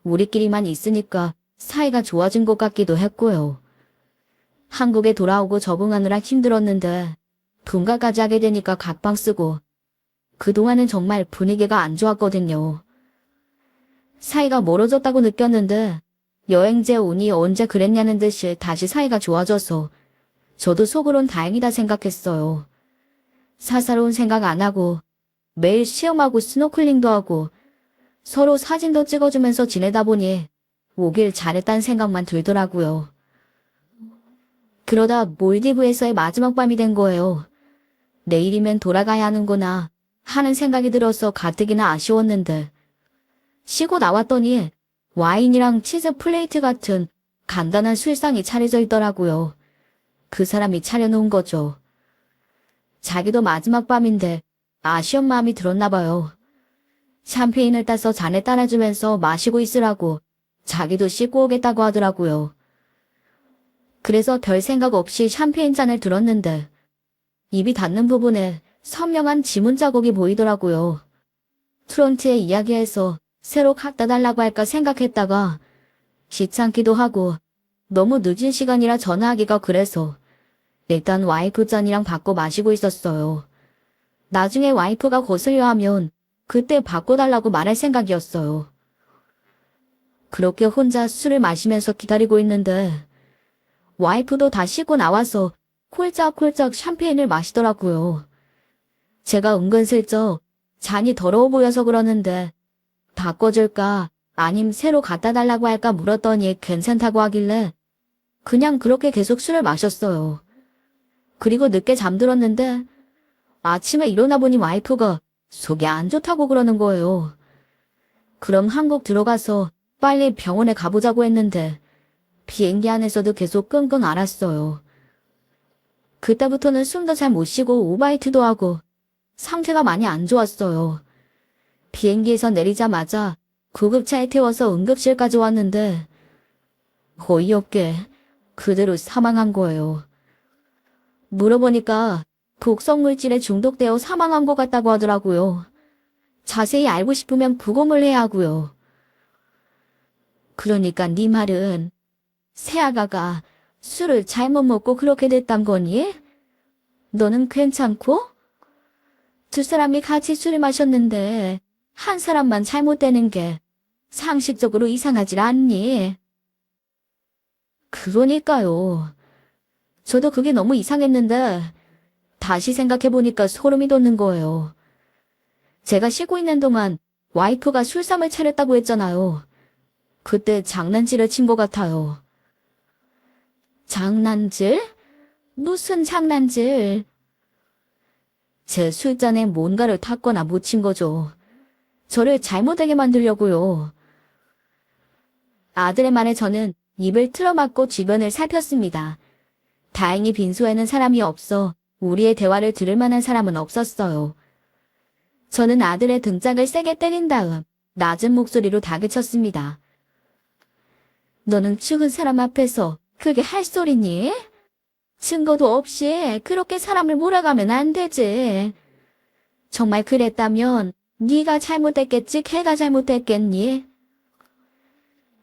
우리끼리만 있으니까 사이가 좋아진 것 같기도 했고요. 한국에 돌아오고 적응하느라 힘들었는데 분가까지 하게 되니까 각방 쓰고 그동안은 정말 분위기가 안 좋았거든요. 사이가 멀어졌다고 느꼈는데 여행지에 오니 언제 그랬냐는 듯이 다시 사이가 좋아져서 저도 속으론 다행이다 생각했어요. 사사로운 생각 안 하고 매일 시험하고 스노클링도 하고 서로 사진도 찍어주면서 지내다 보니 오길 잘했다는 생각만 들더라고요. 그러다 몰디브에서의 마지막 밤이 된 거예요. 내일이면 돌아가야 하는구나 하는 생각이 들어서 가뜩이나 아쉬웠는데 쉬고 나왔더니 와인이랑 치즈 플레이트 같은 간단한 술상이 차려져 있더라고요. 그 사람이 차려놓은 거죠. 자기도 마지막 밤인데 아쉬운 마음이 들었나 봐요. 샴페인을 따서 잔에 따라주면서 마시고 있으라고 자기도 씻고 오겠다고 하더라고요. 그래서 별 생각 없이 샴페인 잔을 들었는데 입이 닿는 부분에 선명한 지문 자국이 보이더라고요. 트론트에 이야기해서 새로 갖다 달라고 할까 생각했다가 귀찮기도 하고 너무 늦은 시간이라 전화하기가 그래서 일단 와이프 잔이랑 바꿔 마시고 있었어요. 나중에 와이프가 거슬려 하면 그때 바꿔달라고 말할 생각이었어요. 그렇게 혼자 술을 마시면서 기다리고 있는데 와이프도 다 씻고 나와서 콜짝콜짝 샴페인을 마시더라고요. 제가 은근슬쩍 잔이 더러워 보여서 그러는데 바꿔줄까 아님 새로 갖다 달라고 할까 물었더니 괜찮다고 하길래 그냥 그렇게 계속 술을 마셨어요. 그리고 늦게 잠들었는데 아침에 일어나 보니 와이프가 속이 안 좋다고 그러는 거예요. 그럼 한국 들어가서 빨리 병원에 가보자고 했는데 비행기 안에서도 계속 끙끙 앓았어요. 그때부터는 숨도 잘 못 쉬고 오바이트도 하고 상태가 많이 안 좋았어요. 비행기에서 내리자마자 구급차에 태워서 응급실까지 왔는데 어이없게 그대로 사망한 거예요. 물어보니까 독성물질에 중독되어 사망한 것 같다고 하더라고요. 자세히 알고 싶으면 부검을 해야 하고요. 그러니까 네 말은 새아가가 술을 잘못 먹고 그렇게 됐단 거니? 너는 괜찮고? 두 사람이 같이 술을 마셨는데 한 사람만 잘못되는 게 상식적으로 이상하질 않니? 그러니까요. 저도 그게 너무 이상했는데 다시 생각해보니까 소름이 돋는 거예요. 제가 쉬고 있는 동안 와이프가 술상을 차렸다고 했잖아요. 그때 장난질을 친 것 같아요. 장난질? 무슨 장난질? 제 술잔에 뭔가를 탔거나 묻힌 거죠. 저를 잘못되게 만들려고요. 아들의 말에 저는 입을 틀어막고 주변을 살폈습니다. 다행히 빈소에는 사람이 없어 우리의 대화를 들을 만한 사람은 없었어요. 저는 아들의 등짝을 세게 때린 다음 낮은 목소리로 다그쳤습니다. 너는 죽은 사람 앞에서 그게 할 소리니? 증거도 없이 그렇게 사람을 몰아가면 안 되지. 정말 그랬다면 네가 잘못했겠지 걔가 잘못했겠니?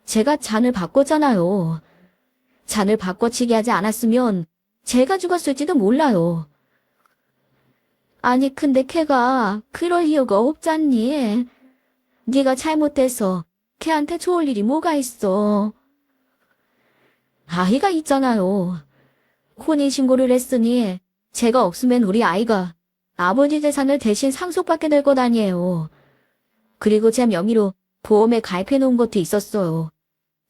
제가 잔을 바꿨잖아요. 잔을 바꿔치기 하지 않았으면 제가 죽었을지도 몰라요. 아니 근데 걔가 그럴 이유가 없잖니. 네가 잘못해서 걔한테 좋을 일이 뭐가 있어. 아이가 있잖아요. 혼인신고를 했으니 제가 없으면 우리 아이가 아버지 재산을 대신 상속받게 될 것 아니에요. 그리고 제 명의로 보험에 가입해 놓은 것도 있었어요.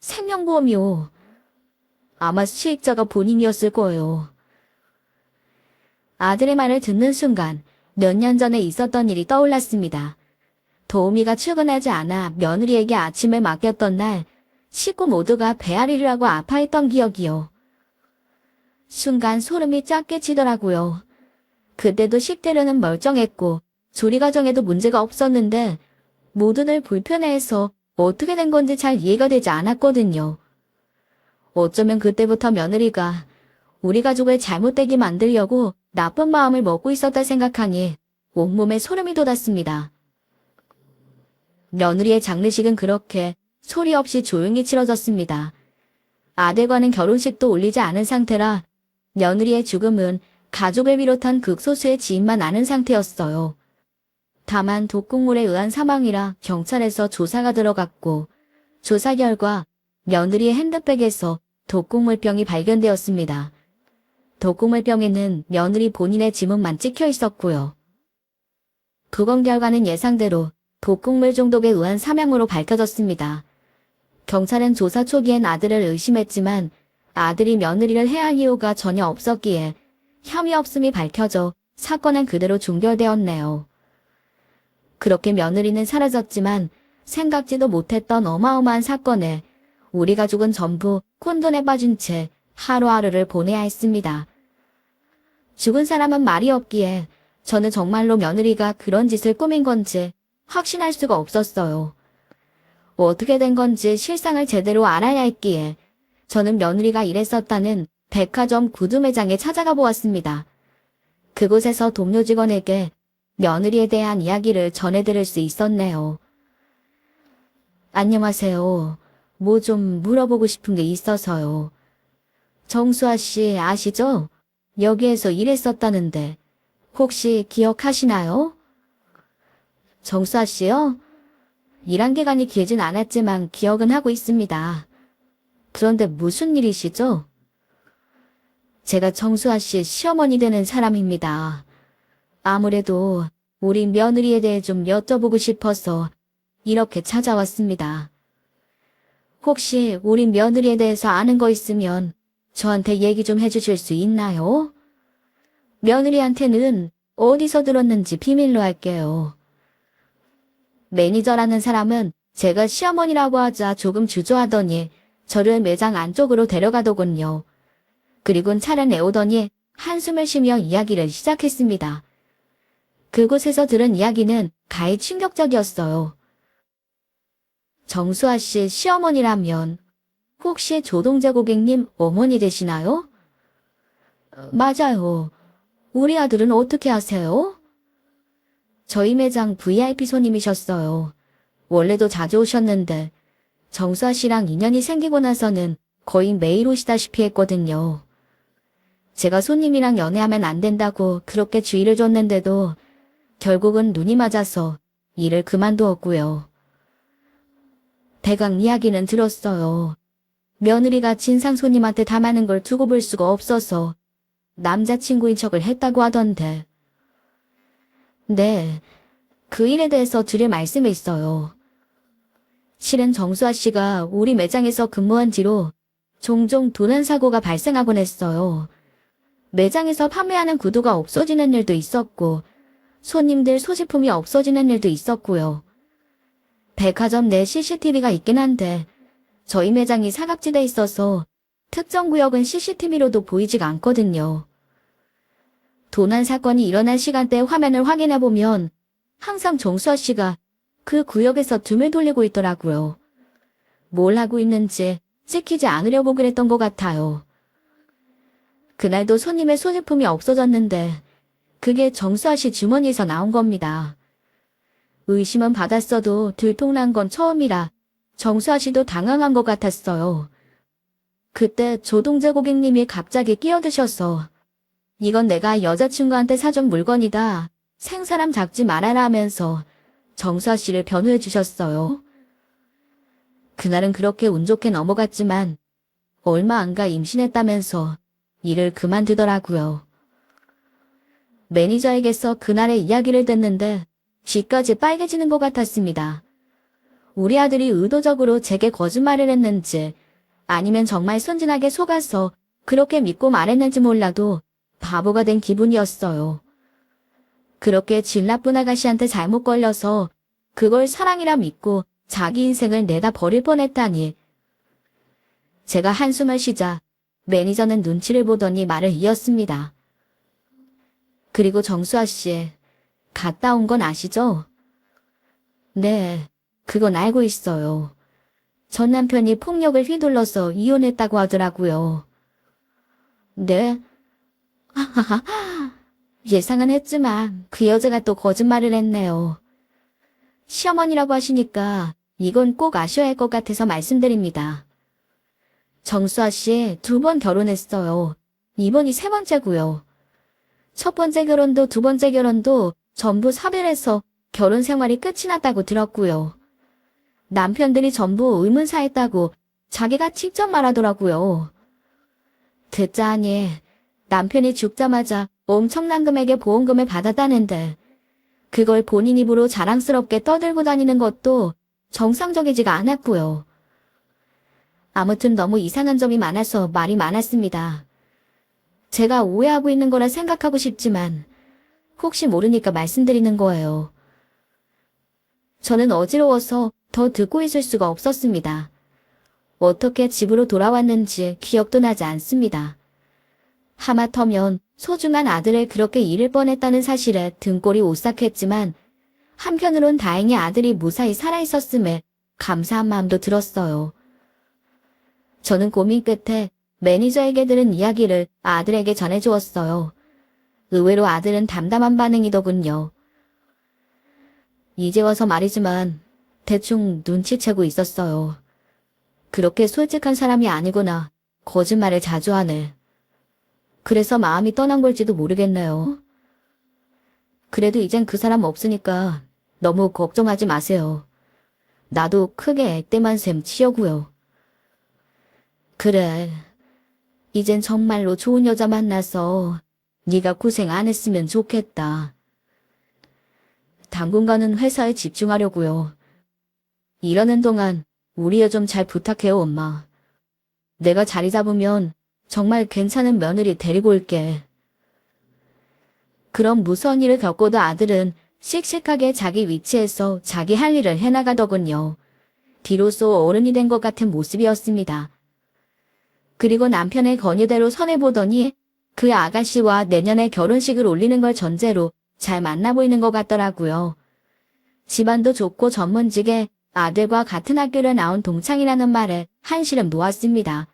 생명보험이요. 아마 수익자가 본인이었을 거예요. 아들의 말을 듣는 순간 몇 년 전에 있었던 일이 떠올랐습니다. 도우미가 출근하지 않아 며느리에게 아침을 맡겼던 날 식구 모두가 배앓이를 하고 아파했던 기억이요. 순간 소름이 쫙 끼치더라고요. 그때도 식대로는 멀쩡했고 조리 과정에도 문제가 없었는데 모두들 불편해해서 어떻게 된 건지 잘 이해가 되지 않았거든요. 어쩌면 그때부터 며느리가 우리 가족을 잘못되게 만들려고 나쁜 마음을 먹고 있었다 생각하니 온몸에 소름이 돋았습니다. 며느리의 장례식은 그렇게 소리 없이 조용히 치러졌습니다. 아들과는 결혼식도 올리지 않은 상태라 며느리의 죽음은 가족을 비롯한 극소수의 지인만 아는 상태였어요. 다만 독극물에 의한 사망이라 경찰에서 조사가 들어갔고 조사 결과 며느리의 핸드백에서 독극물병이 발견되었습니다. 독극물병에는 며느리 본인의 지문만 찍혀 있었고요. 부검 결과는 예상대로 독극물 중독에 의한 사망으로 밝혀졌습니다. 경찰은 조사 초기엔 아들을 의심했지만 아들이 며느리를 해할 이유가 전혀 없었기에 혐의 없음이 밝혀져 사건은 그대로 종결되었네요. 그렇게 며느리는 사라졌지만 생각지도 못했던 어마어마한 사건에 우리 가족은 전부 혼돈에 빠진 채 하루하루를 보내야 했습니다. 죽은 사람은 말이 없기에 저는 정말로 며느리가 그런 짓을 꾸민 건지 확신할 수가 없었어요. 어떻게 된 건지 실상을 제대로 알아야 했기에 저는 며느리가 일했었다는 백화점 구두 매장에 찾아가 보았습니다. 그곳에서 동료 직원에게 며느리에 대한 이야기를 전해드릴 수 있었네요. 안녕하세요. 뭐 좀 물어보고 싶은 게 있어서요. 정수아 씨 아시죠? 여기에서 일했었다는데 혹시 기억하시나요? 정수아 씨요? 일한 기간이 길진 않았지만 기억은 하고 있습니다. 그런데 무슨 일이시죠? 제가 정수아 씨 시어머니 되는 사람입니다. 아무래도 우리 며느리에 대해 좀 여쭤보고 싶어서 이렇게 찾아왔습니다. 혹시 우리 며느리에 대해서 아는 거 있으면 저한테 얘기 좀 해주실 수 있나요? 며느리한테는 어디서 들었는지 비밀로 할게요. 매니저라는 사람은 제가 시어머니라고 하자 조금 주저하더니 저를 매장 안쪽으로 데려가더군요. 그리곤 차를 내오더니 한숨을 쉬며 이야기를 시작했습니다. 그곳에서 들은 이야기는 가히 충격적이었어요. 정수아 씨 시어머니라면 혹시 조동재 고객님 어머니 되시나요? 맞아요. 우리 아들은 어떻게 아세요? 저희 매장 VIP 손님이셨어요. 원래도 자주 오셨는데 정수아 씨랑 인연이 생기고 나서는 거의 매일 오시다시피 했거든요. 제가 손님이랑 연애하면 안 된다고 그렇게 주의를 줬는데도 결국은 눈이 맞아서 일을 그만두었고요. 대강 이야기는 들었어요. 며느리가 진상 손님한테 담아는 걸 두고 볼 수가 없어서 남자친구인 척을 했다고 하던데. 네, 그 일에 대해서 드릴 말씀이 있어요. 실은 정수아 씨가 우리 매장에서 근무한 뒤로 종종 도난 사고가 발생하곤 했어요. 매장에서 판매하는 구두가 없어지는 일도 있었고 손님들 소지품이 없어지는 일도 있었고요. 백화점 내 CCTV가 있긴 한데 저희 매장이 사각지대에 있어서 특정 구역은 CCTV로도 보이지가 않거든요. 도난 사건이 일어난 시간대 화면을 확인해보면 항상 정수아 씨가 그 구역에서 등을 돌리고 있더라고요. 뭘 하고 있는지 찍히지 않으려고 그랬던 것 같아요. 그날도 손님의 소지품이 없어졌는데 그게 정수아 씨 주머니에서 나온 겁니다. 의심은 받았어도 들통난 건 처음이라 정수아 씨도 당황한 것 같았어요. 그때 조동재 고객님이 갑자기 끼어드셔서 이건 내가 여자친구한테 사준 물건이다. 생사람 잡지 말아라 하면서 정수아 씨를 변호해 주셨어요. 그날은 그렇게 운 좋게 넘어갔지만 얼마 안 가 임신했다면서 일을 그만두더라고요. 매니저에게서 그날의 이야기를 듣는데 귀까지 빨개지는 것 같았습니다. 우리 아들이 의도적으로 제게 거짓말을 했는지 아니면 정말 순진하게 속아서 그렇게 믿고 말했는지 몰라도 바보가 된 기분이었어요. 그렇게 질 나쁜 아가씨한테 잘못 걸려서 그걸 사랑이라 믿고 자기 인생을 내다 버릴 뻔했다니. 제가 한숨을 쉬자 매니저는 눈치를 보더니 말을 이었습니다. 그리고 정수아 씨, 갔다 온 건 아시죠? 네, 그건 알고 있어요. 전 남편이 폭력을 휘둘러서 이혼했다고 하더라고요. 네? 예상은 했지만 그 여자가 또 거짓말을 했네요. 시어머니라고 하시니까 이건 꼭 아셔야 할 것 같아서 말씀드립니다. 정수아 씨 2번 결혼했어요. 이번이 3번째고요. 첫 번째 결혼도 2번째 결혼도 전부 사별해서 결혼 생활이 끝이 났다고 들었고요. 남편들이 전부 의문사했다고 자기가 직접 말하더라고요. 듣자하니 남편이 죽자마자 엄청난 금액의 보험금을 받았다는데 그걸 본인 입으로 자랑스럽게 떠들고 다니는 것도 정상적이지가 않았고요. 아무튼 너무 이상한 점이 많아서 말이 많았습니다. 제가 오해하고 있는 거라 생각하고 싶지만 혹시 모르니까 말씀드리는 거예요. 저는 어지러워서 더 듣고 있을 수가 없었습니다. 어떻게 집으로 돌아왔는지 기억도 나지 않습니다. 하마터면 소중한 아들을 그렇게 잃을 뻔했다는 사실에 등골이 오싹했지만 한편으론 다행히 아들이 무사히 살아있었음에 감사한 마음도 들었어요. 저는 고민 끝에 매니저에게 들은 이야기를 아들에게 전해주었어요. 의외로 아들은 담담한 반응이더군요. 이제 와서 말이지만 대충 눈치채고 있었어요. 그렇게 솔직한 사람이 아니구나. 거짓말을 자주 하네. 그래서 마음이 떠난 걸지도 모르겠네요. 그래도 이젠 그 사람 없으니까 너무 걱정하지 마세요. 나도 크게 액땜한 셈 치려고요. 그래. 이젠 정말로 좋은 여자 만나서 네가 고생 안 했으면 좋겠다. 당분간은 회사에 집중하려고요. 이러는 동안 우리 애 좀 잘 부탁해요, 엄마. 내가 자리 잡으면 정말 괜찮은 며느리 데리고 올게. 그런 무서운 일을 겪고도 아들은 씩씩하게 자기 위치에서 자기 할 일을 해나가더군요. 비로소 어른이 된 것 같은 모습이었습니다. 그리고 남편의 건의대로 선해보더니 그 아가씨와 내년에 결혼식을 올리는 걸 전제로 잘 만나 보이는 것 같더라고요. 집안도 좋고 전문직에 아들과 같은 학교를 나온 동창이라는 말에 한시름 놓았습니다.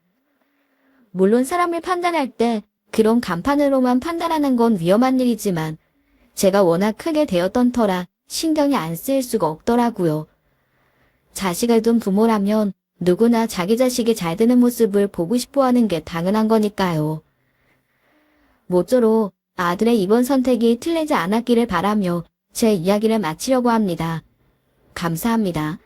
물론 사람을 판단할 때 그런 간판으로만 판단하는 건 위험한 일이지만 제가 워낙 크게 되었던 터라 신경이 안 쓰일 수가 없더라고요. 자식을 둔 부모라면 누구나 자기 자식이 잘 되는 모습을 보고 싶어하는 게 당연한 거니까요. 모쪼록 아들의 이번 선택이 틀리지 않았기를 바라며 제 이야기를 마치려고 합니다. 감사합니다.